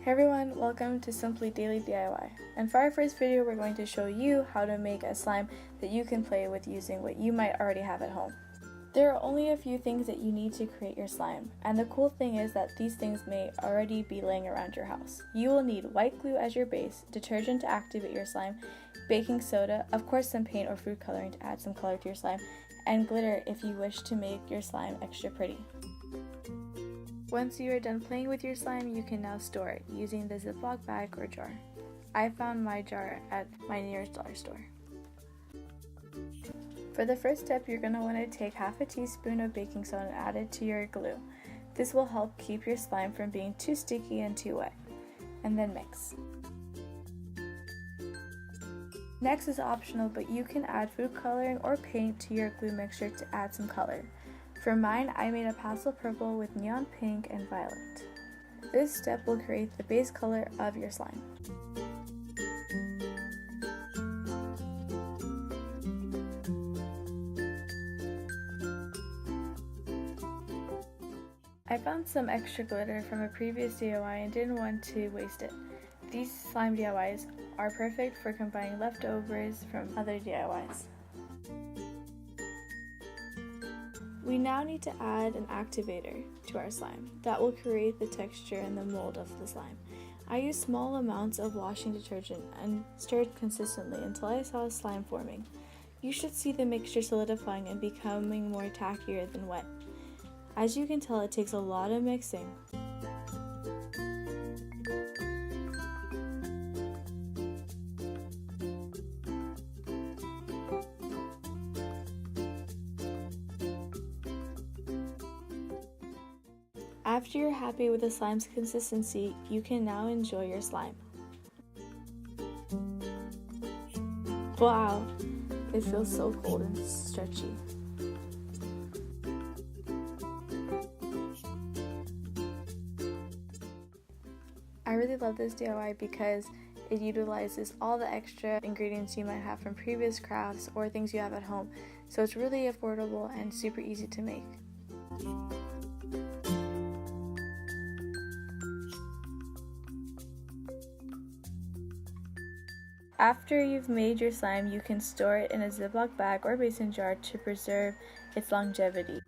Hey everyone, welcome to Simply Daily DIY. And for our first video, we're going to show you how to make a slime that you can play with using what you might already have at home. There are only a few things that you need to create your slime, and the cool thing is that these things may already be laying around your house. You will need white glue as your base, detergent to activate your slime, baking soda, of course some paint or food coloring to add some color to your slime, and glitter if you wish to make your slime extra pretty. Once you are done playing with your slime, you can now store it using the Ziploc bag or jar. I found my jar at my nearest dollar store. For the first step, you're going to want to take half a teaspoon of baking soda and add it to your glue. This will help keep your slime from being too sticky and too wet. And then mix. Next is optional, but you can add food coloring or paint to your glue mixture to add some color. For mine, I made a pastel purple with neon pink and violet. This step will create the base color of your slime. I found some extra glitter from a previous DIY and didn't want to waste it. These slime DIYs are perfect for combining leftovers from other DIYs. We now need to add an activator to our slime that will create the texture and the mold of the slime. I used small amounts of washing detergent and stirred consistently until I saw a slime forming. You should see the mixture solidifying and becoming more tackier than wet. As you can tell, it takes a lot of mixing. After you're happy with the slime's consistency, you can now enjoy your slime. Wow, it feels so cold and stretchy. I really love this DIY because it utilizes all the extra ingredients you might have from previous crafts or things you have at home, so it's really affordable and super easy to make. After you've made your slime, you can store it in a Ziploc bag or mason jar to preserve its longevity.